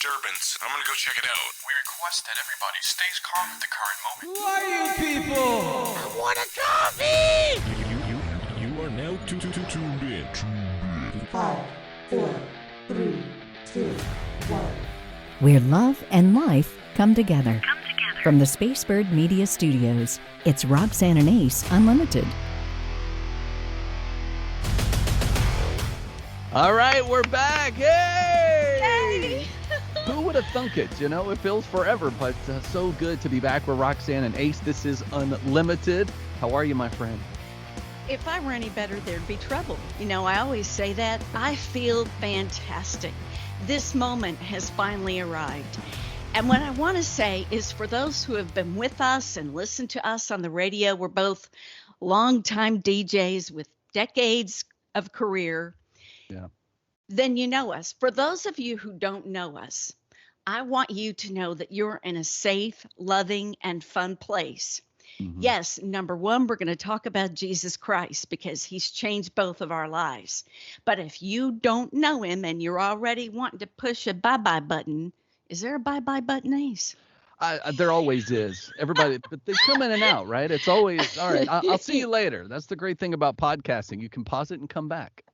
disturbance. I'm gonna go check it out. We request that everybody stays calm at the current moment. Who are you people? I want a coffee! You are now tuned in. 5, 4, 3, 2, 1. Where love and life come together. From the Spacebird Media Studios, it's Roxanne Ace Unlimited. All right, we're back. Yay! Who would have thunk it? You know, it feels forever, but so good to be back with Roxanne and Ace. This is Unlimited. How are you, my friend? If I were any better, there'd be trouble. You know, I always say that. I feel fantastic. This moment has finally arrived. And what I want to say is for those who have been with us and listened to us on the radio, we're both longtime DJs with decades of career. Yeah. Then you know us. For those of you who don't know us, I want you to know that you're in a safe, loving, and fun place. Mm-hmm. Yes, number one, we're going to talk about Jesus Christ because he's changed both of our lives. But if you don't know him and you're already wanting to push a bye-bye button, is there a bye-bye button, Ace? There always is. Everybody, but they come in and out, right? It's always, all right, I'll see you later. That's the great thing about podcasting. You can pause it and come back.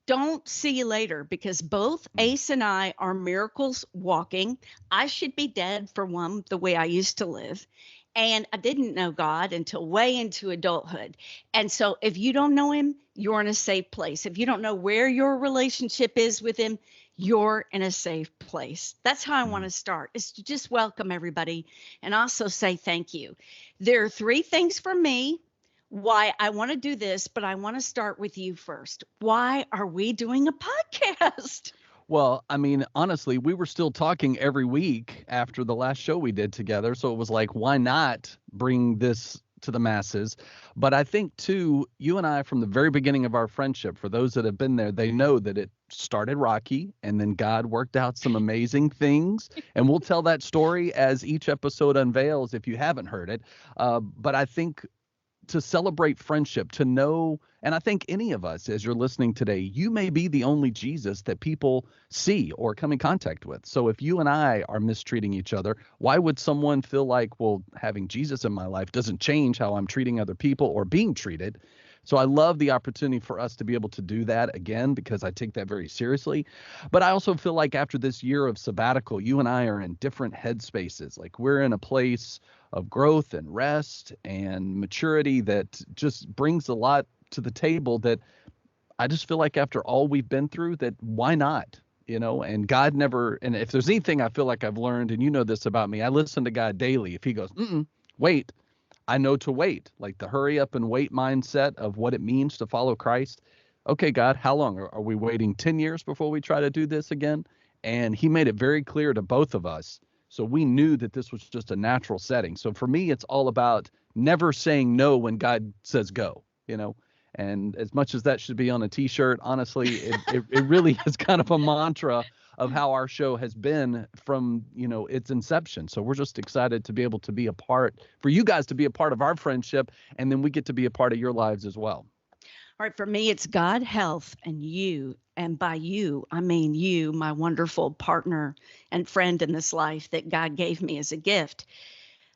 Don't see you later because both Ace and I are miracles walking. I should be dead for one, the way I used to live. And I didn't know God until way into adulthood. And so if you don't know him, you're in a safe place. If you don't know where your relationship is with him, you're in a safe place. That's how I want to start, is to just welcome everybody and also say thank you. There are three things for me why I want to do this, but I want to start with you first. Why are we doing a podcast? Well, I mean, honestly, we were still talking every week after the last show we did together. So it was like, why not bring this to the masses? But I think, too, you and I, from the very beginning of our friendship, for those that have been there, they know that it started rocky and then God worked out some amazing things. And we'll tell that story as each episode unveils if you haven't heard it. But I think to celebrate friendship, to know, and I think any of us, as you're listening today, you may be the only Jesus that people see or come in contact with. So if you and I are mistreating each other, why would someone feel like, well, having Jesus in my life doesn't change how I'm treating other people or being treated? So I love the opportunity for us to be able to do that again, because I take that very seriously. But I also feel like after this year of sabbatical, you and I are in different headspaces. Like we're in a place of growth and rest and maturity that just brings a lot to the table that I just feel like after all we've been through, that why not? You know, and God never, and if there's anything I feel like I've learned, and you know this about me, I listen to God daily. If he goes, wait, I know to wait, like the hurry up and wait mindset of what it means to follow Christ. Okay, God, how long? Are we waiting 10 years before we try to do this again? And he made it very clear to both of us. So we knew that this was just a natural setting. So for me, it's all about never saying no when God says go, you know. And as much as that should be on a T-shirt, honestly, it really is kind of a mantra of how our show has been from, you know, its inception. So we're just excited to be able to be a part, for you guys to be a part of our friendship, and then we get to be a part of your lives as well. All right, for me, it's God, health, and you. And by you, I mean you, my wonderful partner and friend in this life that God gave me as a gift.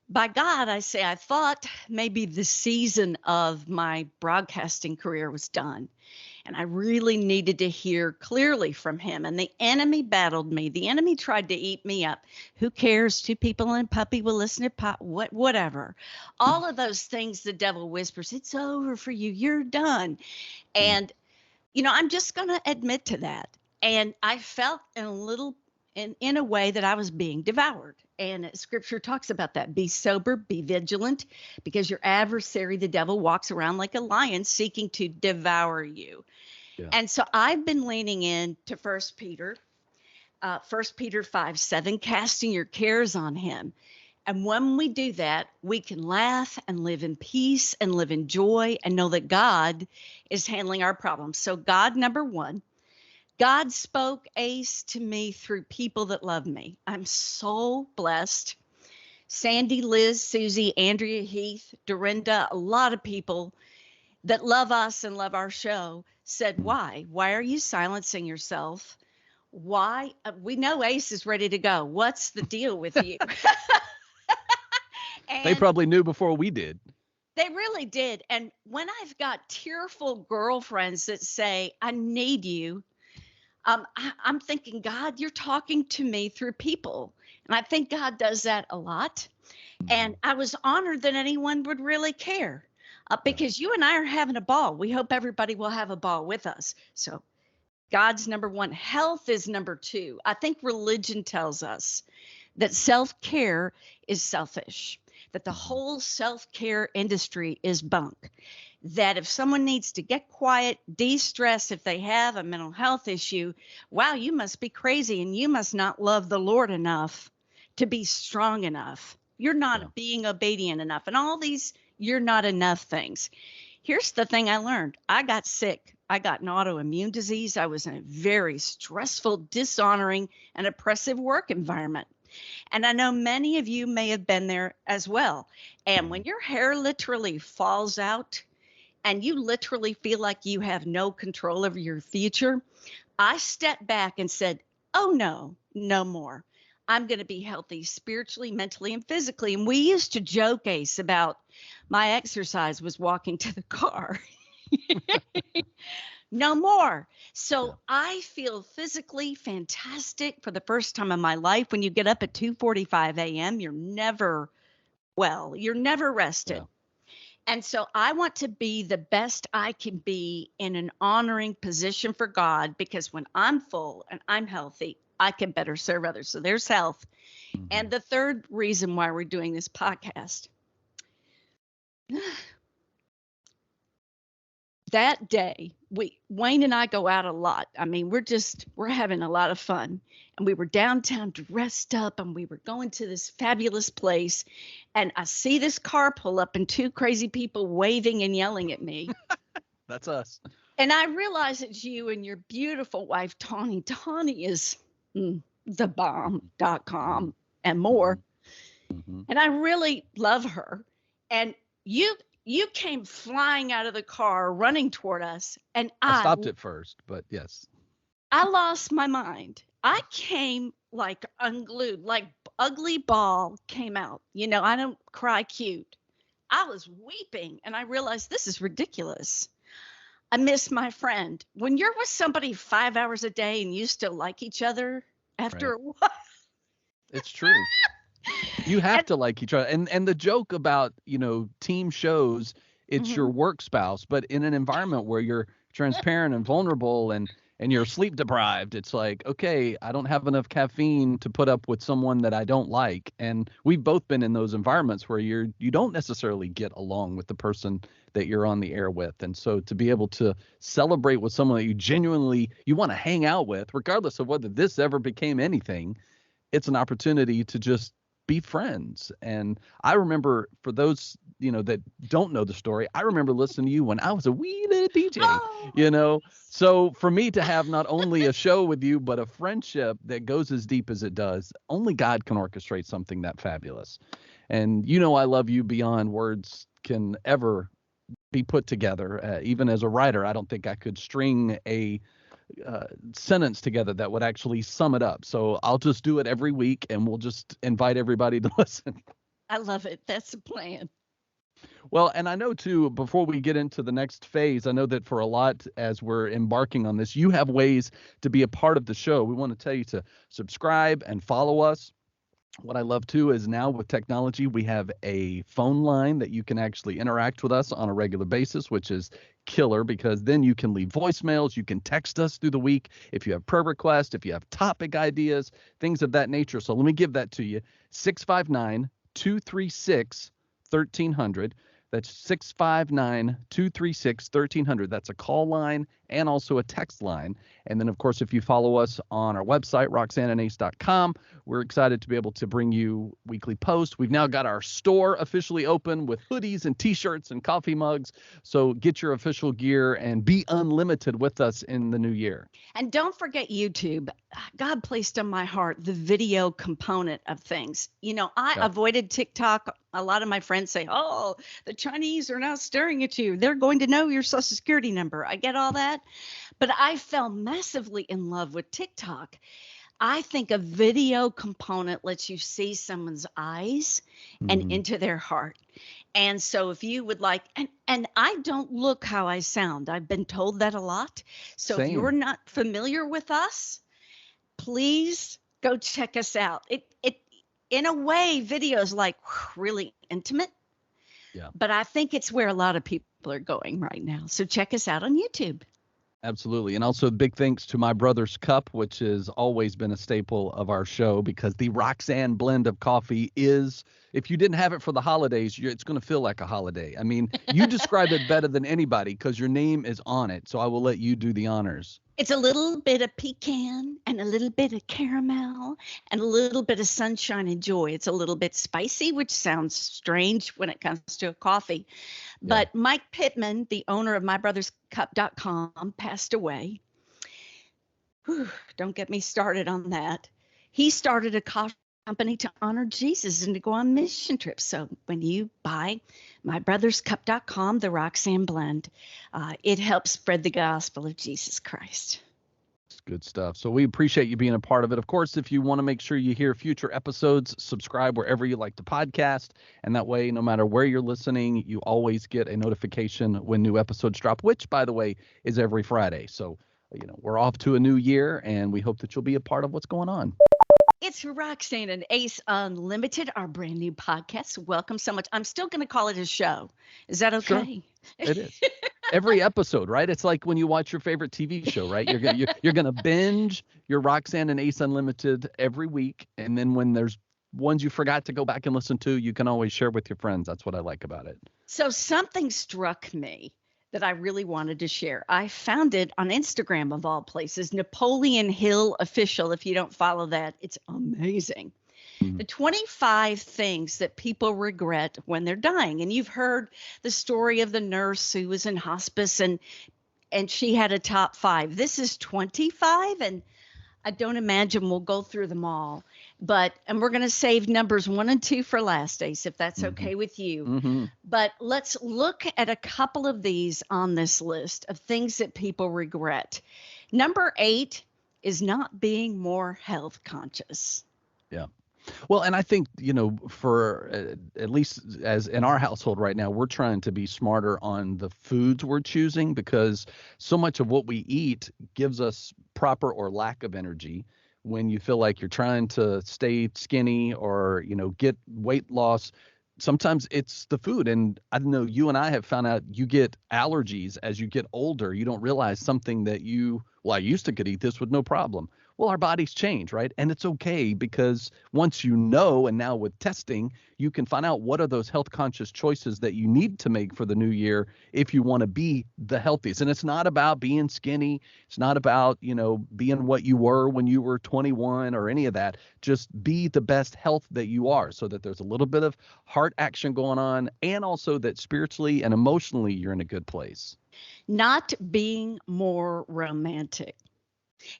By God, I say I thought maybe the season of my broadcasting career was done. And I really needed to hear clearly from him. And the enemy battled me. The enemy tried to eat me up. Who cares? Two people and a puppy will listen to pop, whatever. All of those things the devil whispers, it's over for you. You're done. And, you know, I'm just going to admit to that. And I felt in a way that I was being devoured. And scripture talks about that. Be sober, be vigilant, because your adversary, the devil, walks around like a lion seeking to devour you. Yeah. And so I've been leaning in to 1 Peter 5:7, casting your cares on him. And when we do that, we can laugh and live in peace and live in joy and know that God is handling our problems. So God, number one, God spoke, Ace, to me through people that love me. I'm so blessed. Sandy, Liz, Susie, Andrea, Heath, Dorinda, a lot of people that love us and love our show said, why? Why are you silencing yourself? why? We know Ace is ready to go. What's the deal with you? They And probably knew before we did. they really did. And when I've got tearful girlfriends that say, I need you, I'm thinking, God, you're talking to me through people. And I think God does that a lot. And I was honored that anyone would really care because you and I are having a ball. We hope everybody will have a ball with us. So God's number one, health is number two. I think religion tells us that self-care is selfish, that the whole self-care industry is bunk, that if someone needs to get quiet, de-stress, if they have a mental health issue, wow, you must be crazy and you must not love the Lord enough to be strong enough. You're not being obedient enough. And all these you're not enough things. Here's the thing I learned. I got sick. I got an autoimmune disease. I was in a very stressful, dishonoring, and oppressive work environment. And I know many of you may have been there as well. And when your hair literally falls out and you literally feel like you have no control over your future, I stepped back and said, oh, no, no more. I'm going to be healthy spiritually, mentally, and physically. And we used to joke, Ace, about my exercise was walking to the car. No more. So I feel physically fantastic for the first time in my life. When you get up at 2:45 a.m., you're never rested. And so I want to be the best I can be in an honoring position for God, because when I'm full and I'm healthy, I can better serve others. So there's health. And the third reason why we're doing this podcast, that day, Wayne and I go out a lot. I mean, we're having a lot of fun. And we were downtown dressed up and we were going to this fabulous place. And I see this car pull up and two crazy people waving and yelling at me. That's us. And I realize it's you and your beautiful wife, Tawny. Tawny is thebomb.com and more. And I really love her. And you came flying out of the car, running toward us. And I stopped it first, but yes. I lost my mind. I came like unglued, like ugly ball came out. You know, I don't cry cute. I was weeping and I realized this is ridiculous. I miss my friend. When you're with somebody 5 hours a day and you still like each other after a while. It's true. You have to like each other. And the joke about, team shows, it's your work spouse, but in an environment where you're transparent and vulnerable and you're sleep deprived, it's like, okay, I don't have enough caffeine to put up with someone that I don't like. And we've both been in those environments where you don't necessarily get along with the person that you're on the air with. And so to be able to celebrate with someone that you genuinely want to hang out with, regardless of whether this ever became anything, it's an opportunity to just be friends. And I remember, for those, that don't know the story, I remember listening to you when I was a wee little DJ, So for me to have not only a show with you, but a friendship that goes as deep as it does, only God can orchestrate something that fabulous. And I love you beyond words can ever be put together. Even as a writer, I don't think I could string a sentence together that would actually sum it up. So I'll just do it every week and we'll just invite everybody to listen. I love it. That's the plan. Well, and I know too, before we get into the next phase, I know that for a lot, as we're embarking on this, you have ways to be a part of the show. We want to tell you to subscribe and follow us. What I love too is now with technology, we have a phone line that you can actually interact with us on a regular basis, which is killer, because then you can leave voicemails, you can text us through the week if you have prayer requests, if you have topic ideas, things of that nature. So let me give that to you. 659-236-1300. That's 659-236-1300. That's a call line and also a text line. And then, of course, if you follow us on our website, roxanneace.com, we're excited to be able to bring you weekly posts. We've now got our store officially open with hoodies and T-shirts and coffee mugs. So get your official gear and be unlimited with us in the new year. And don't forget YouTube. God placed on my heart the video component of things. I avoided TikTok. A lot of my friends say, oh, the Chinese are now staring at you. They're going to know your social security number. I get all that. that. But I fell massively in love with TikTok. I think a video component lets you see someone's eyes and into their heart. And so if you would like, and I don't look how I sound. I've been told that a lot. So if you're not familiar with us, please go check us out. It in a way, video is like really intimate. Yeah. But I think it's where a lot of people are going right now. So check us out on YouTube. Absolutely. And also big thanks to My Brother's Cup, which has always been a staple of our show, because the Roxanne blend of coffee is, if you didn't have it for the holidays, it's going to feel like a holiday. I mean, you describe it better than anybody because your name is on it. So I will let you do the honors. It's a little bit of pecan and a little bit of caramel and a little bit of sunshine and joy. It's a little bit spicy, which sounds strange when it comes to a coffee. But Mike Pittman, the owner of MyBrothersCup.com, passed away. Whew, don't get me started on that. He started a coffee company to honor Jesus and to go on mission trips. So when you buy MyBrothersCup.com, the Roxanne blend, it helps spread the gospel of Jesus Christ. It's good stuff. So we appreciate you being a part of it. Of course, if you want to make sure you hear future episodes, subscribe wherever you like to podcast. And that way, no matter where you're listening, you always get a notification when new episodes drop, which, by the way, is every Friday. So, we're off to a new year, and we hope that you'll be a part of what's going on. It's Roxanne and Ace Unlimited, our brand new podcast. Welcome so much. I'm still going to call it a show. Is that okay? Sure. It is. Every episode, right? It's like when you watch your favorite TV show, right? You're gonna binge your Roxanne and Ace Unlimited every week, and then when there's ones you forgot to go back and listen to, you can always share with your friends. That's what I like about it. So something struck me that I really wanted to share. I found it on Instagram, of all places, Napoleon Hill Official. If you don't follow that, it's amazing. The 25 things that people regret when they're dying. And you've heard the story of the nurse who was in hospice and she had a top 5. This is 25, and I don't imagine we'll go through them all. And we're going to save numbers 1 and 2 for last, Ace, if that's okay with you. But let's look at a couple of these on this list of things that people regret. Number 8 is not being more health conscious. Yeah. Well, and I think, for at least as in our household right now, we're trying to be smarter on the foods we're choosing, because so much of what we eat gives us proper or lack of energy. When you feel like you're trying to stay skinny or, get weight loss, sometimes it's the food. And I don't know, you and I have found out you get allergies as you get older. You don't realize something that I used to could eat this with no problem. Well, our bodies change, right? And it's okay, because once you know, and now with testing, you can find out what are those health conscious choices that you need to make for the new year if you want to be the healthiest. And it's not about being skinny. It's not about, being what you were when you were 21 or any of that. Just be the best health that you are, so that there's a little bit of heart action going on, and also that spiritually and emotionally you're in a good place. Not being more romantic.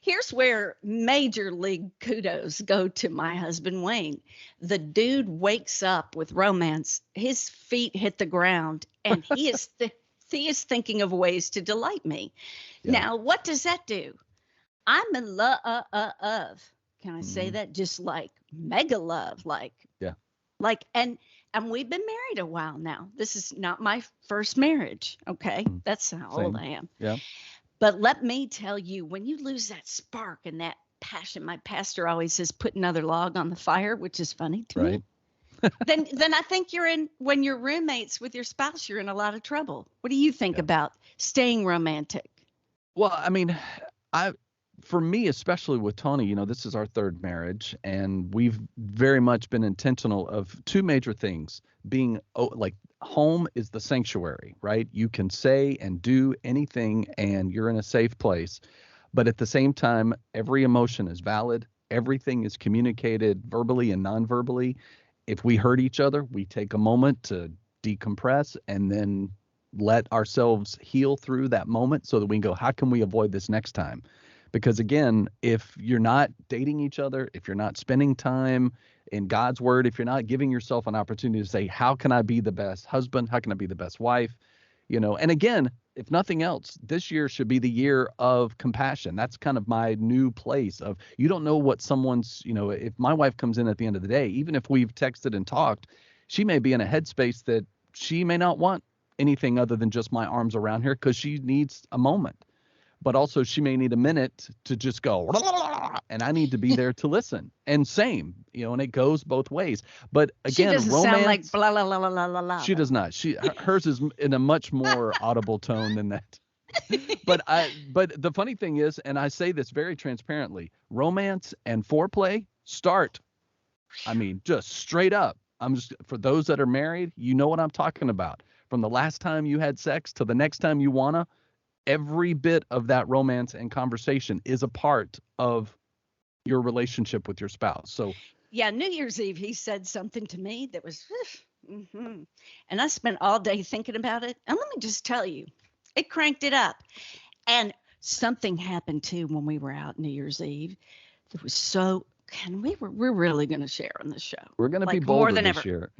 Here's where major league kudos go to my husband, Wayne. The dude wakes up with romance. His feet hit the ground, and he is thinking of ways to delight me. Yeah. Now, what does that do? I'm in love. Can I say that? Just like mega love, and we've been married a while now. This is not my first marriage. Okay, that's how old I am. Yeah. But let me tell you, when you lose that spark and that passion, my pastor always says, put another log on the fire, which is funny to me. then I think when you're roommates with your spouse, you're in a lot of trouble. What do you think about staying romantic? Well, I mean, for me, especially with Tony, this is our 3rd marriage, and we've very much been intentional of 2 major things. Being home is the sanctuary, right? You can say and do anything and you're in a safe place. But at the same time, every emotion is valid. Everything is communicated verbally and non-verbally. If we hurt each other, we take a moment to decompress and then let ourselves heal through that moment so that we can go, how can we avoid this next time? Because again, if you're not dating each other, if you're not spending time in God's word, if you're not giving yourself an opportunity to say, how can I be the best husband? How can I be the best wife? And again, if nothing else, this year should be the year of compassion. That's kind of my new place of, you don't know what someone's, if my wife comes in at the end of the day, even if we've texted and talked, she may be in a headspace that she may not want anything other than just my arms around her because she needs a moment. But also she may need a minute to just go, and I need to be there to listen. And same, and it goes both ways. But again, she doesn't romance, sound like blah, blah, blah, blah, blah, blah. she does not. Hers is in a much more audible tone than that. But the funny thing is, and I say this very transparently, romance and foreplay start, just straight up. For those that are married, you know what I'm talking about. From the last time you had sex to the next time you wanna, every bit of that romance and conversation is a part of your relationship with your spouse. So yeah, New Year's Eve, he said something to me that was, and I spent all day thinking about it. And let me just tell you, it cranked it up. And something happened too when we were out New Year's Eve. It was so, we're really going to share on this show. We're going to be bolder more than this ever. year.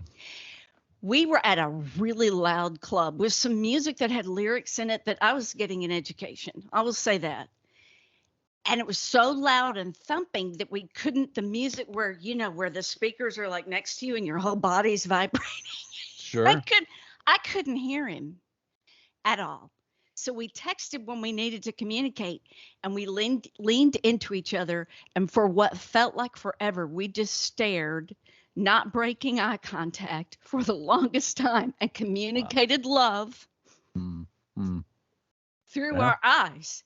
We were at a really loud club with some music that had lyrics in it that I was getting an education. I will say that. And it was so loud and thumping that we couldn't, the music where the speakers are like next to you and your whole body's vibrating. Sure. I couldn't hear him at all. So we texted when we needed to communicate, and we leaned into each other. And for what felt like forever, we just stared, not breaking eye contact for the longest time, and communicated love through our eyes.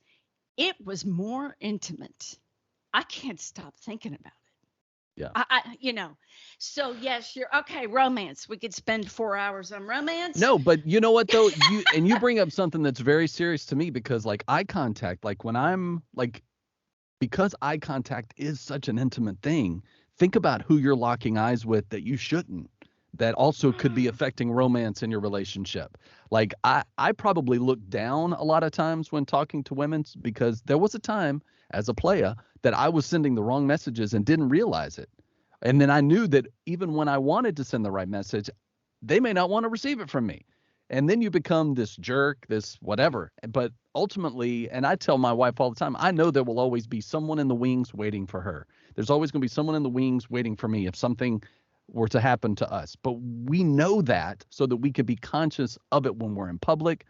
It was more intimate. I can't stop thinking about it. Yeah. So yes, you're okay. Romance. We could spend 4 hours on romance. No, but you know what though? You bring up something that's very serious to me, because like eye contact, like when I'm like, because eye contact is such an intimate thing, think about who you're locking eyes with that you shouldn't, that also could be affecting romance in your relationship. Like I probably look down a lot of times when talking to women, because there was a time as a player that I was sending the wrong messages and didn't realize it. And then I knew that even when I wanted to send the right message, they may not want to receive it from me. And then you become this jerk, this whatever. But ultimately, and I tell my wife all the time, I know there will always be someone in the wings waiting for her. There's always going to be someone in the wings waiting for me if something were to happen to us. But we know that so that we can be conscious of it when we're in public.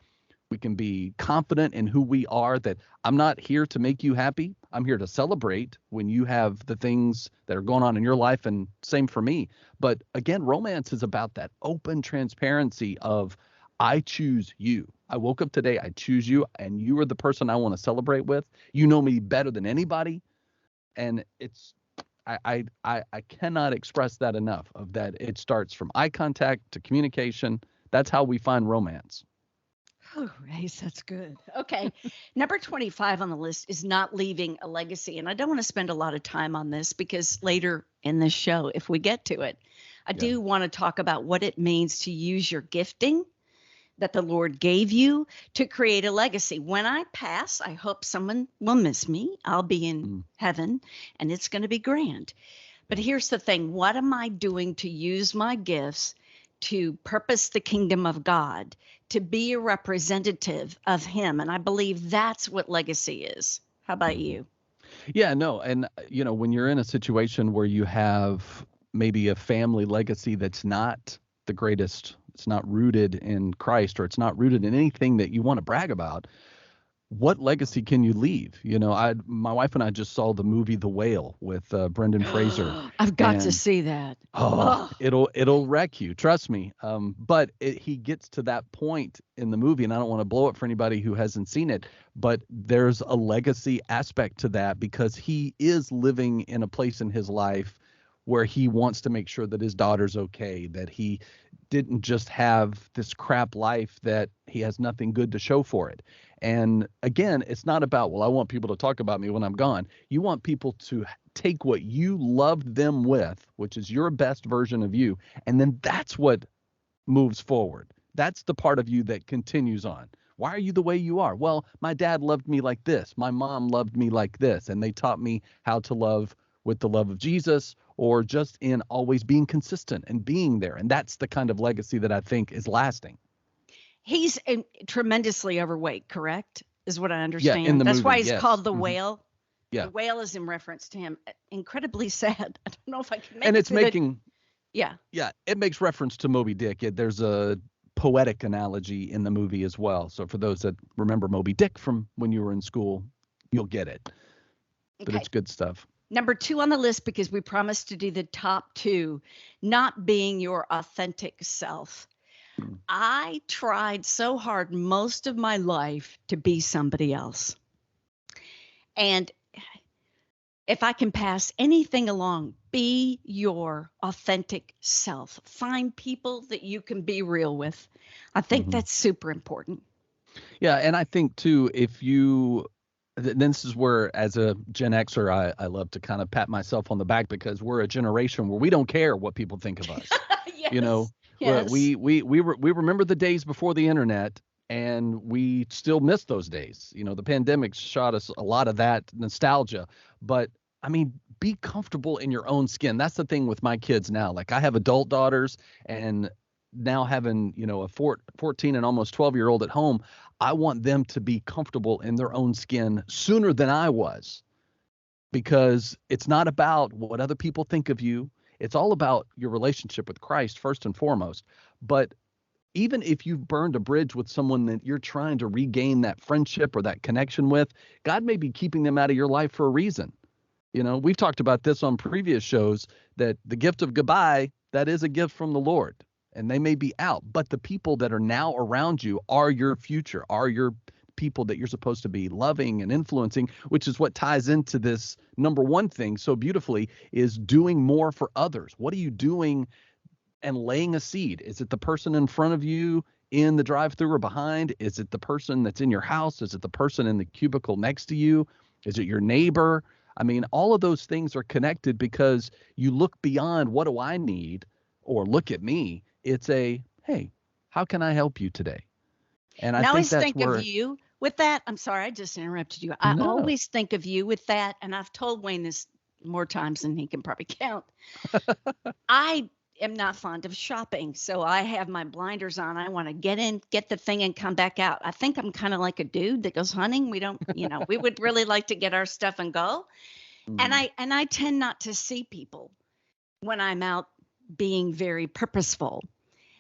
We can be confident in who we are, that I'm not here to make you happy. I'm here to celebrate when you have the things that are going on in your life, and same for me. But again, romance is about that open transparency of, I choose you. I woke up today, I choose you, and you are the person I want to celebrate with. You know me better than anybody. And it's, I cannot express that enough, of that it starts from eye contact to communication. That's how we find romance. Oh, Ace, that's good. Okay. Number 25 on the list is not leaving a legacy. And I don't want to spend a lot of time on this, because later in this show, if we get to it, I do want to talk about what it means to use your gifting that the Lord gave you to create a legacy. When I pass, I hope someone will miss me. I'll be in heaven, and it's going to be grand. But here's the thing. What am I doing to use my gifts to purpose the kingdom of God, to be a representative of him? And I believe that's what legacy is. How about you? Yeah, no. And, when you're in a situation where you have maybe a family legacy that's not the greatest, it's not rooted in Christ, or it's not rooted in anything that you want to brag about, what legacy can you leave? My wife and I just saw the movie The Whale with Brendan Fraser. I've got to see that. It'll wreck you, trust me. But he gets to that point in the movie, and I don't want to blow it for anybody who hasn't seen it, but there's a legacy aspect to that, because he is living in a place in his life where he wants to make sure that his daughter's okay, that he didn't just have this crap life, that he has nothing good to show for it. And again, it's not about, well, I want people to talk about me when I'm gone. You want people to take what you loved them with, which is your best version of you, and then that's what moves forward. That's the part of you that continues on. Why are you the way you are? Well, my dad loved me like this. My mom loved me like this. And they taught me how to love with the love of Jesus, or just in always being consistent and being there. And that's the kind of legacy that I think is lasting. He's tremendously overweight, correct? Is what I Yeah, understand. in the That's movie, why he's yes. called the whale. Yeah. The whale is in reference to him. Incredibly sad. I don't know if I can make And it it's through the- making, Yeah. yeah, it makes reference to Moby Dick. There's a poetic analogy in the movie as well. So for those that remember Moby Dick from when you were in school, you'll get it. But Okay. it's good stuff. Number 2 on the list, because we promised to do the top 2, not being your authentic self. I tried so hard most of my life to be somebody else. And if I can pass anything along, be your authentic self. Find people that you can be real with. I think that's super important. Yeah, and I think too, if you, this is where as a Gen Xer, I love to kind of pat myself on the back because we're a generation where we don't care what people think of us. Yes. You know, Yes. we remember the days before the internet, and we still miss those days. You know, the pandemic shot us a lot of that nostalgia, but I mean, be comfortable in your own skin. That's the thing with my kids now. Like I have adult daughters, and now having, you know, a 14 and almost 12-year-old at home, I want them to be comfortable in their own skin sooner than I was, because it's not about what other people think of you. It's all about your relationship with Christ first and foremost. But even if you've burned a bridge with someone that you're trying to regain that friendship or that connection with, God may be keeping them out of your life for a reason. You know, we've talked about this on previous shows, that the gift of goodbye, that is a gift from the Lord, and they may be out, but the people that are now around you are your future, are your people that you're supposed to be loving and influencing, which is what ties into this number one thing so beautifully, is doing more for others. What are you doing and laying a seed? Is it the person in front of you in the drive-thru or behind? Is it the person that's in your house? Is it the person in the cubicle next to you? Is it your neighbor? I mean, all of those things are connected because you look beyond what do I need or look at me. It's a, hey, how can I help you today? And I And I think always that's think where, of you with that. I'm sorry, I just interrupted you. I no, always think of you with that. And I've told Wayne this more times than he can probably count. I am not fond of shopping. So I have my blinders on. I want to get in, get the thing and come back out. I think I'm kind of like a dude that goes hunting. We don't, we would really like to get our stuff and go. And I tend not to see people when I'm out being very purposeful.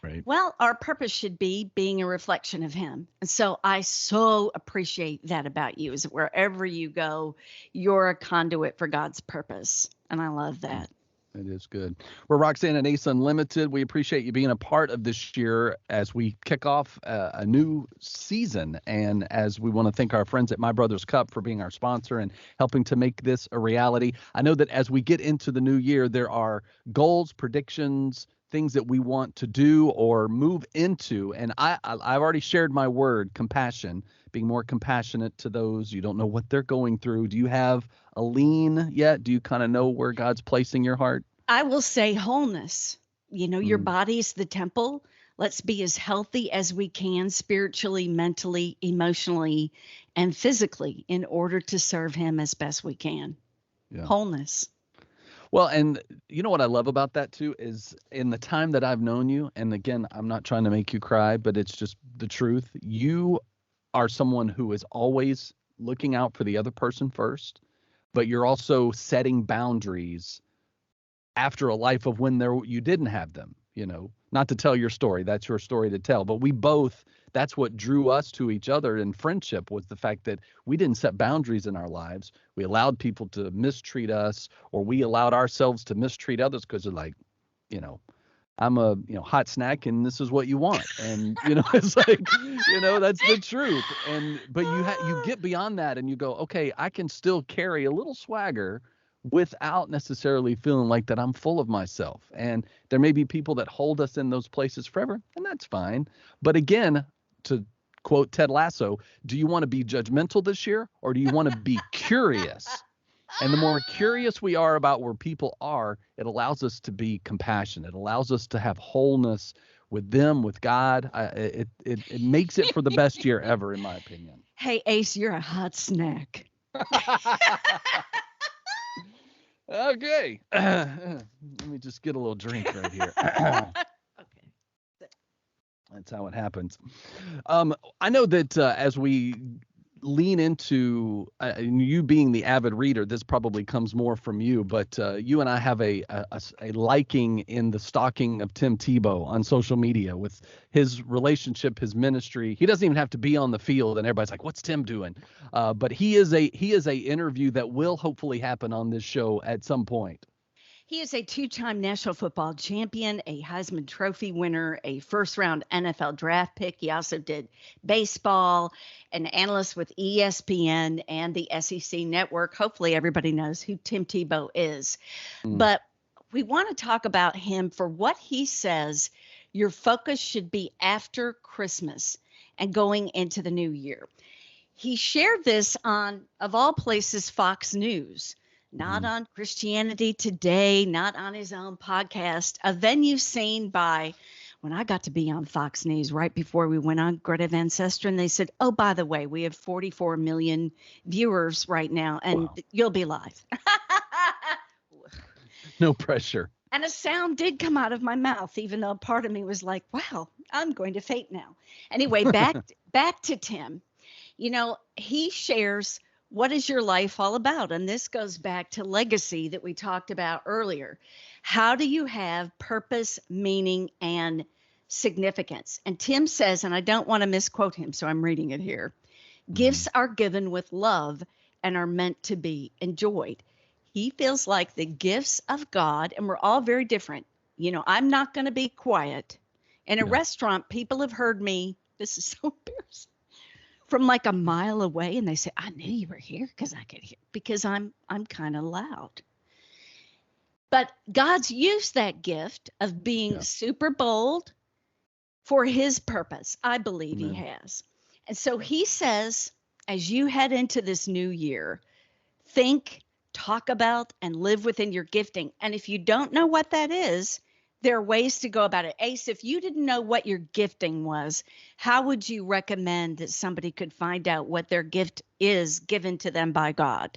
right. Well, our purpose should be being a reflection of him. And so I so appreciate that about you, is that wherever you go, you're a conduit for God's purpose. And I love that. It is good. We're Roxanne Ace Unlimited. We appreciate you being a part of this year as we kick off a new season. And as we want to thank our friends at My Brother's Cup for being our sponsor and helping to make this a reality. I know that as we get into the new year, there are goals, predictions, things that we want to do or move into. And I've already shared my word, compassion, being more compassionate to those. You don't know what they're going through. Do you have a lean yet? Do you kind of know where God's placing your heart? I will say wholeness. Your body's the temple. Let's be as healthy as we can spiritually, mentally, emotionally, and physically in order to serve him as best we can. Yeah. Wholeness. Well, and you know what I love about that too is in the time that I've known you, and again, I'm not trying to make you cry, but it's just the truth. You are someone who is always looking out for the other person first, but you're also setting boundaries after a life of when you didn't have them, not to tell your story. That's your story to tell. But we both, that's what drew us to each other in friendship, was the fact that we didn't set boundaries in our lives. We allowed people to mistreat us, or we allowed ourselves to mistreat others because they're like, I'm a hot snack and this is what you want. And, it's like, that's the truth. But you get beyond that and you go, okay, I can still carry a little swagger without necessarily feeling like that I'm full of myself. And there may be people that hold us in those places forever, and that's fine. But again, to quote Ted Lasso, do you want to be judgmental this year, or do you want to be curious? And the more curious we are about where people are, it allows us to be compassionate. It allows us to have wholeness with them, with God. It makes it for the best year ever, in my opinion. Hey, Ace, you're a hot snack. Okay. Let me just get a little drink right here. Okay. That's how it happens. I know that as we lean into and you being the avid reader, this probably comes more from you, but you and I have a liking in the stalking of Tim Tebow on social media with his relationship, his ministry. He doesn't even have to be on the field, and everybody's like, "What's Tim doing?" But he is a interview that will hopefully happen on this show at some point. He is a two-time National Football Champion, a Heisman Trophy winner, a first-round NFL draft pick. He also did baseball, an analyst with ESPN and the SEC Network. Hopefully everybody knows who Tim Tebow is. But we want to talk about him for what he says your focus should be after Christmas and going into the new year. He shared this on, of all places, Fox News. Not on Christianity Today, not on his own podcast, a venue seen by, when I got to be on Fox News right before we went on Greta Van Susteren, they said, oh, by the way, we have 44 million viewers right now, and you'll be live. No pressure. And a sound did come out of my mouth, even though part of me was like, wow, I'm going to faint now. Anyway, back to Tim. You know, he shares, what is your life all about? And this goes back to legacy that we talked about earlier. How do you have purpose, meaning, and significance? And Tim says, and I don't want to misquote him, so I'm reading it here. Gifts are given with love and are meant to be enjoyed. He feels like the gifts of God, and we're all very different. You know, I'm not going to be quiet. In a restaurant, people have heard me, this is so embarrassing, from like a mile away, and they say, I knew you were here because I could hear, because I'm kind of loud. But God's used that gift of being super bold for his purpose. I believe he has. And so he says, as you head into this new year, think, talk about, and live within your gifting. And if you don't know what that is, there are ways to go about it. Ace, if you didn't know what your gifting was, how would you recommend that somebody could find out what their gift is given to them by God?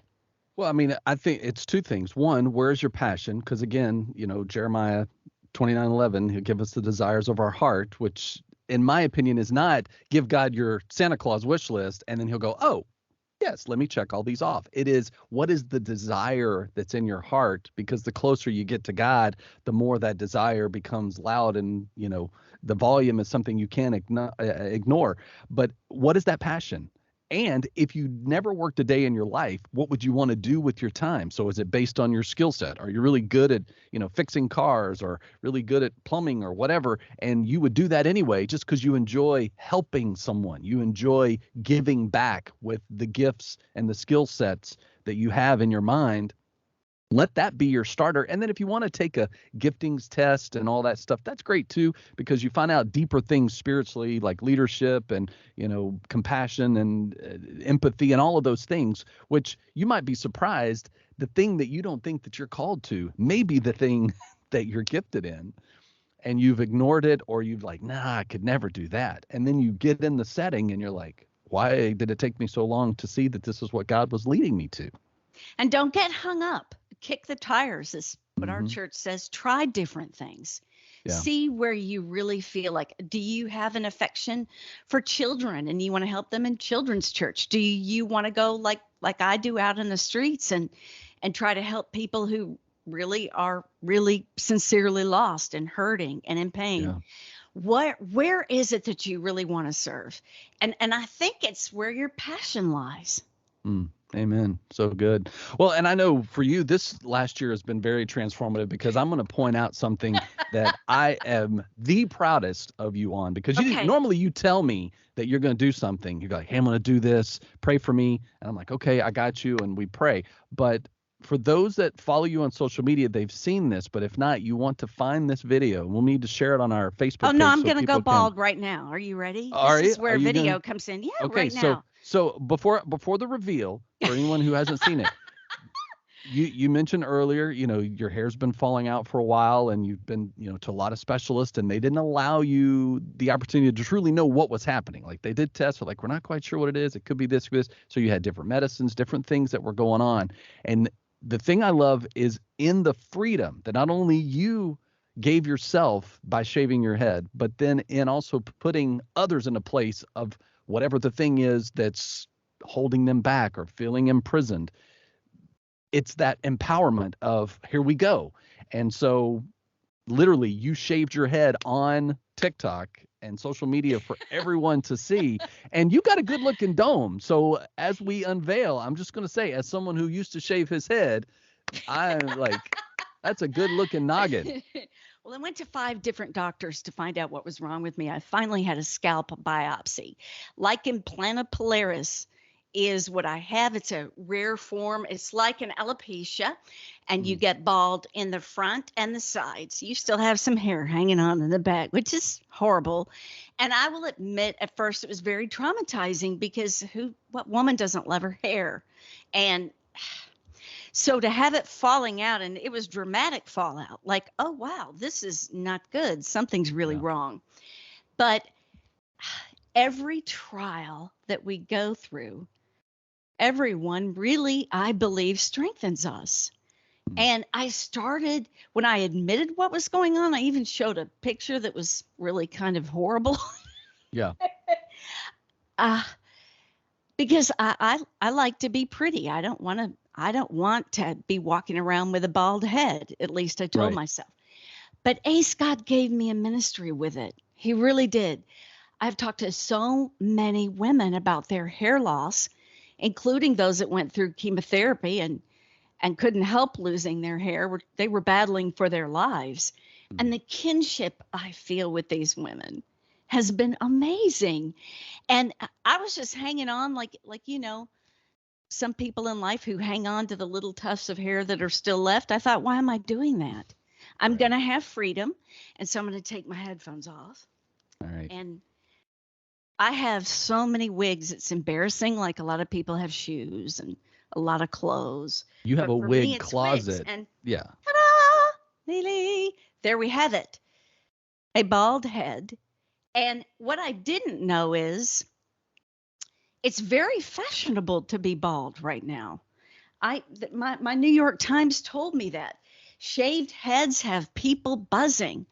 Well, I mean, I think it's two things. One, where's your passion? Because again, you know, Jeremiah 29:11, he'll give us the desires of our heart, which in my opinion is not give God your Santa Claus wish list and then he'll go, oh, yes, let me check all these off. It is, what is the desire that's in your heart? Because the closer you get to God, the more that desire becomes loud, and, you know, the volume is something you can't ignore. But what is that passion? And if you never worked a day in your life, what would you want to do with your time? So is it based on your skill set? Are you really good at, you know, fixing cars, or really good at plumbing or whatever? And you would do that anyway, just because you enjoy helping someone. You enjoy giving back with the gifts and the skill sets that you have in your mind. Let that be your starter. And then if you want to take a giftings test and all that stuff, that's great too, because you find out deeper things spiritually, like leadership and, you know, compassion and empathy and all of those things, which you might be surprised. The thing that you don't think that you're called to may be the thing that you're gifted in, and you've ignored it, or you've like, nah, I could never do that. And then you get in the setting and you're like, why did it take me so long to see that this is what God was leading me to? And don't get hung up. Kick the tires is what our church says. Try different things. See where you really feel like, do you have an affection for children and you want to help them in children's church? Do you want to go like I do out in the streets and try to help people who really are really sincerely lost and hurting and in pain? Where is it that you really want to serve? And I think it's where your passion lies. Amen. So good. Well, and I know for you, this last year has been very transformative, because I'm going to point out something that I am the proudest of you on, because normally you tell me that you're going to do something. You're like, hey, I'm going to do this. Pray for me. And I'm like, okay, I got you. And we pray. But for those that follow you on social media, they've seen this. But if not, you want to find this video. We'll need to share it on our Facebook page. Oh, no, I'm going to go bald right now. Are you ready? This is where video comes in. Yeah, okay, right now. So before the reveal, for anyone who hasn't seen it, you mentioned earlier, you know, your hair's been falling out for a while, and you've been, you know, to a lot of specialists, and they didn't allow you the opportunity to truly know what was happening. Like, they did tests, but like, we're not quite sure what it is. It could be this, this. So you had different medicines, different things that were going on. And the thing I love is in the freedom that not only you gave yourself by shaving your head, but then in also putting others in a place of whatever the thing is that's holding them back or feeling imprisoned. It's that empowerment of here we go. And so literally you shaved your head on TikTok and social media for everyone to see. And you got a good looking dome. So as we unveil, I'm just going to say, as someone who used to shave his head, I'm like, that's a good looking noggin. Well, I went to 5 different doctors to find out what was wrong with me. I finally had a scalp biopsy. Lichen planopilaris is what I have. It's a rare form. It's like an alopecia, and you get bald in the front and the sides. You still have some hair hanging on in the back, which is horrible. And I will admit, at first it was very traumatizing because what woman doesn't love her hair? And so to have it falling out, and it was dramatic fallout, like, oh, wow, this is not good. Something's really wrong. But every trial that we go through, everyone really, I believe, strengthens us. And I started, when I admitted what was going on, I even showed a picture that was really kind of horrible. Yeah. Because I like to be pretty. I don't want to be walking around with a bald head. At least I told myself. But Ace, God gave me a ministry with it. He really did. I've talked to so many women about their hair loss, including those that went through chemotherapy and couldn't help losing their hair. They were battling for their lives. And the kinship I feel with these women has been amazing. And I was just hanging on like some people in life who hang on to the little tufts of hair that are still left. I thought, why am I doing that? I'm going to have freedom. And so I'm going to take my headphones off. All right. And I have so many wigs. It's embarrassing. Like a lot of people have shoes and a lot of clothes. You have But a for wig me, it's closet. wigs. And Yeah. ta-da! Lily. There we have it. A bald head. And what I didn't know is it's very fashionable to be bald right now. My New York Times told me that. Shaved heads have people buzzing.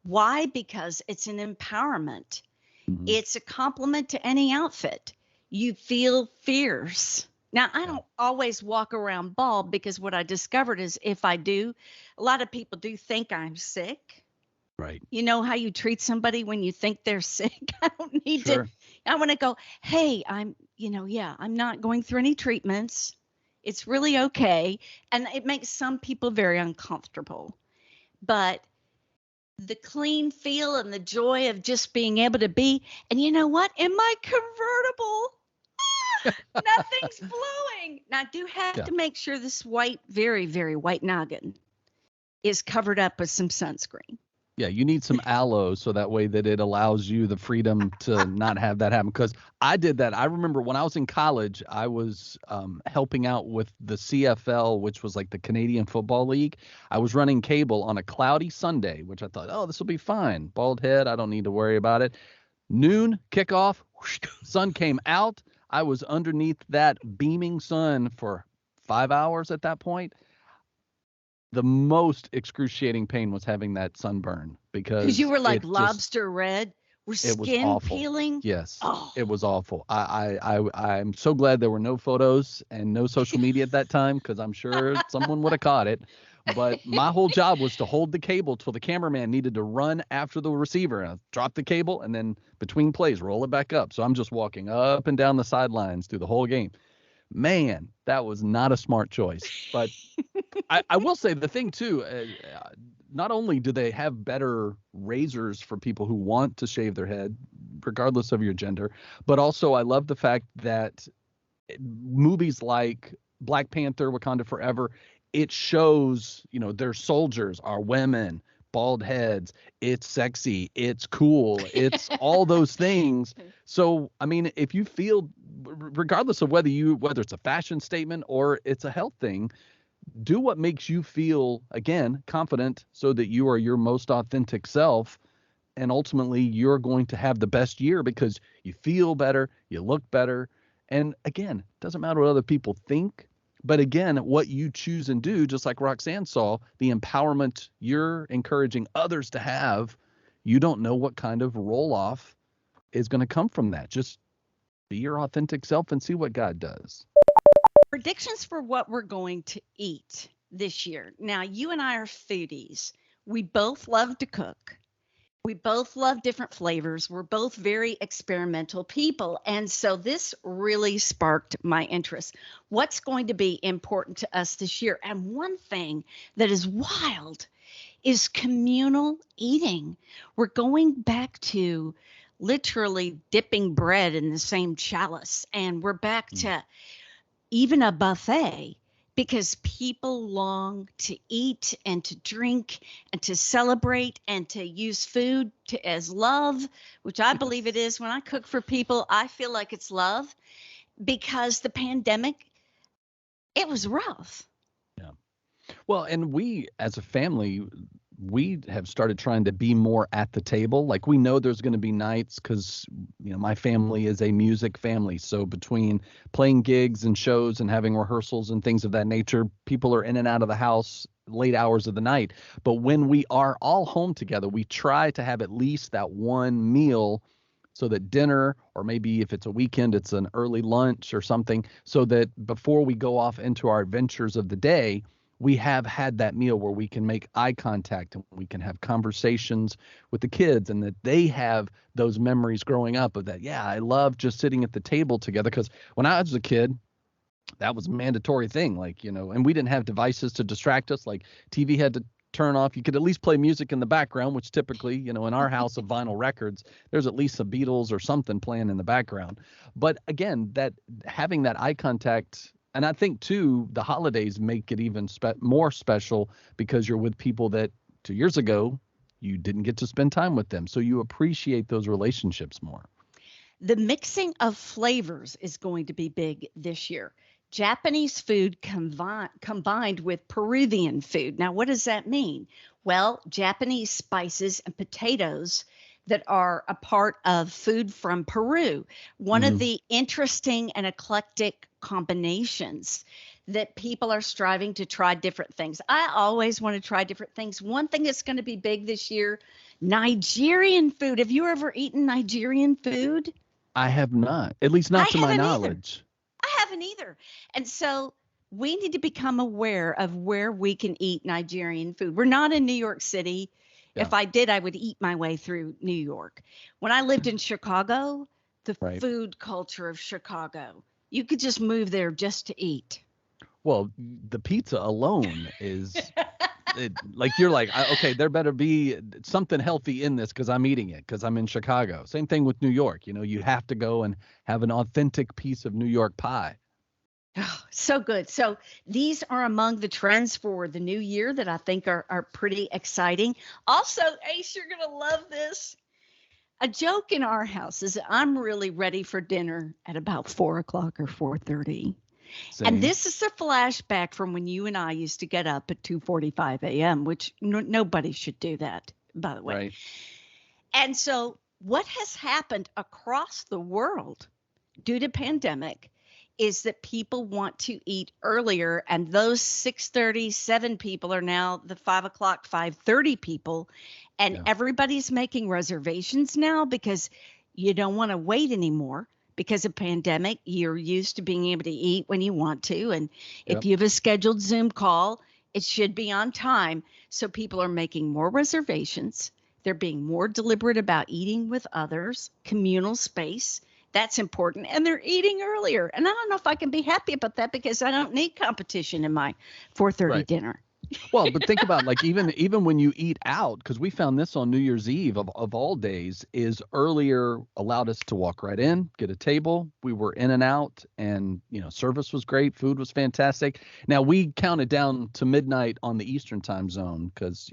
Why? Because it's an empowerment. Mm-hmm. It's a compliment to any outfit. You feel fierce. Now, I don't always walk around bald because what I discovered is if I do, a lot of people do think I'm sick. Right. You know how you treat somebody when you think they're sick? I don't need Sure. to. I want to go, hey, I'm not going through any treatments. It's really okay. And it makes some people very uncomfortable. But the clean feel and the joy of just being able to be, and you know what? In my convertible, nothing's blowing. Now, I do have to make sure this white, very, very white noggin is covered up with some sunscreen. Yeah, you need some aloe so that way that it allows you the freedom to not have that happen. Because I did that. I remember when I was in college, I was helping out with the CFL, which was like the Canadian Football League. I was running cable on a cloudy Sunday, which I thought, oh, this will be fine. Bald head, I don't need to worry about it. Noon, kickoff, whoosh, sun came out. I was underneath that beaming sun for 5 hours at that point. The most excruciating pain was having that sunburn because you were like lobster red. Were skin peeling? Yes, It was awful. I'm so glad there were no photos and no social media at that time because I'm sure someone would have caught it. But my whole job was to hold the cable till the cameraman needed to run after the receiver and drop the cable and then between plays roll it back up. So I'm just walking up and down the sidelines through the whole game. Man, that was not a smart choice. But I will say the thing, too, not only do they have better razors for people who want to shave their head, regardless of your gender, but also I love the fact that movies like Black Panther, Wakanda Forever, it shows, their soldiers are women, bald heads, it's sexy, it's cool, it's all those things. So, I mean, if you feel, regardless of whether it's a fashion statement or it's a health thing, do what makes you feel, again, confident so that you are your most authentic self. And ultimately, you're going to have the best year because you feel better, you look better. And again, it doesn't matter what other people think, But again, what you choose and do, just like Roxanne saw, the empowerment you're encouraging others to have, you don't know what kind of roll off is going to come from that. Just be your authentic self and see what God does. Predictions for what we're going to eat this year. Now, you and I are foodies. We both love to cook. We both love different flavors. We're both very experimental people. And so this really sparked my interest. What's going to be important to us this year? And one thing that is wild is communal eating. We're going back to literally dipping bread in the same chalice. And we're back to even a buffet because people long to eat and to drink and to celebrate and to use food as love, which I believe it is. When I cook for people, I feel like it's love because the pandemic, it was rough. Yeah. Well, and we as a family, we have started trying to be more at the table. Like we know there's going to be nights because, my family is a music family. So between playing gigs and shows and having rehearsals and things of that nature, people are in and out of the house late hours of the night. But when we are all home together, we try to have at least that one meal so that dinner, or maybe if it's a weekend, it's an early lunch or something, so that before we go off into our adventures of the day, we have had that meal where we can make eye contact and we can have conversations with the kids and that they have those memories growing up of that. Yeah, I love just sitting at the table together because when I was a kid, that was a mandatory thing. And we didn't have devices to distract us. Like TV had to turn off. You could at least play music in the background, which typically, in our house of vinyl records, there's at least the Beatles or something playing in the background. But again, that having that eye contact. And I think, too, the holidays make it even more special because you're with people that 2 years ago, you didn't get to spend time with them. So you appreciate those relationships more. The mixing of flavors is going to be big this year. Japanese food combined with Peruvian food. Now, what does that mean? Well, Japanese spices and potatoes that are a part of food from Peru. One of the interesting and eclectic combinations that people are striving to try different things. I always want to try different things. One thing that's going to be big this year, Nigerian food. Have you ever eaten Nigerian food? I have not, at least not to my knowledge. I haven't either. And so we need to become aware of where we can eat Nigerian food. We're not in New York City. Yeah. If I did, I would eat my way through New York. When I lived in Chicago, the food culture of Chicago, you could just move there just to eat. Well, the pizza alone is you're like, okay, there better be something healthy in this because I'm eating it because I'm in Chicago. Same thing with New York. You have to go and have an authentic piece of New York pie. Oh, so good. So these are among the trends for the new year that I think are pretty exciting. Also, Ace, you're going to love this. A joke in our house is I'm really ready for dinner at about 4 o'clock or 4:30. And this is a flashback from when you and I used to get up at 2:45 a.m., which nobody should do that, by the way. Right. And so what has happened across the world due to pandemic is that people want to eat earlier, and those 6:30, 7 people are now the 5 o'clock, 5:30 people, and everybody's making reservations now because you don't want to wait anymore. Because of pandemic, you're used to being able to eat when you want to, and if you have a scheduled Zoom call, it should be on time. So people are making more reservations. They're being more deliberate about eating with others, communal space. That's important. And they're eating earlier. And I don't know if I can be happy about that because I don't need competition in my 4:30 dinner. Well, but think about even when you eat out, because we found this on New Year's Eve of all days, is earlier allowed us to walk right in, get a table. We were in and out, and service was great, food was fantastic. Now we counted down to midnight on the Eastern time zone because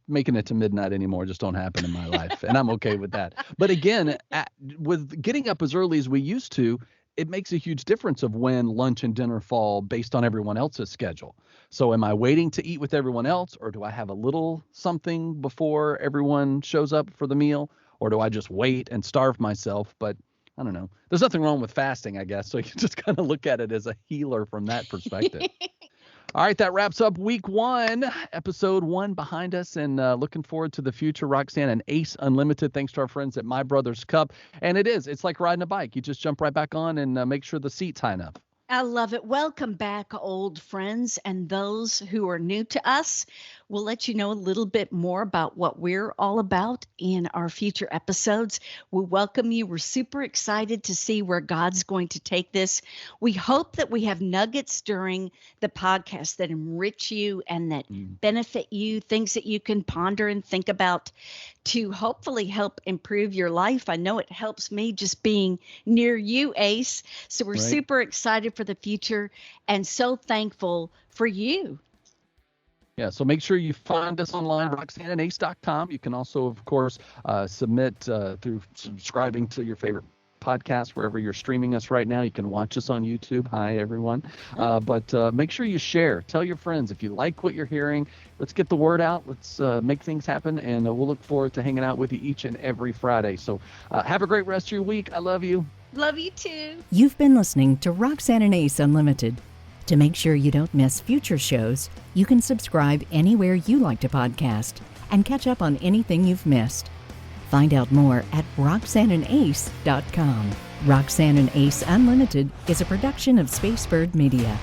making it to midnight anymore just don't happen in my life, and I'm okay with that. But again, with getting up as early as we used to, it makes a huge difference of when lunch and dinner fall based on everyone else's schedule. So am I waiting to eat with everyone else, or do I have a little something before everyone shows up for the meal, or do I just wait and starve myself? But I don't know. There's nothing wrong with fasting, I guess. So you just kind of look at it as a healer from that perspective. All right, that wraps up week 1, episode 1 behind us, and looking forward to the future. Roxanne and Ace Unlimited, thanks to our friends at My Brother's Cup. And it's like riding a bike. You just jump right back on and make sure the seat's high enough. I love it. Welcome back, old friends, and those who are new to us. We'll let you know a little bit more about what we're all about in our future episodes. We welcome you. We're super excited to see where God's going to take this. We hope that we have nuggets during the podcast that enrich you and that benefit you, things that you can ponder and think about to hopefully help improve your life. I know it helps me just being near you, Ace. So we're super excited for the future and so thankful for you. Yeah, so make sure you find us online, RoxanneandAce.com. You can also, of course, submit through subscribing to your favorite podcast wherever you're streaming us right now. You can watch us on YouTube. Hi, everyone. But make sure you share. Tell your friends if you like what you're hearing. Let's get the word out. Let's make things happen, and we'll look forward to hanging out with you each and every Friday. So have a great rest of your week. I love you. Love you too. You've been listening to Roxanne and Ace Unlimited. To make sure you don't miss future shows, you can subscribe anywhere you like to podcast and catch up on anything you've missed. Find out more at RoxanneandAce.com. Roxanne and Ace Unlimited is a production of Spacebird Media.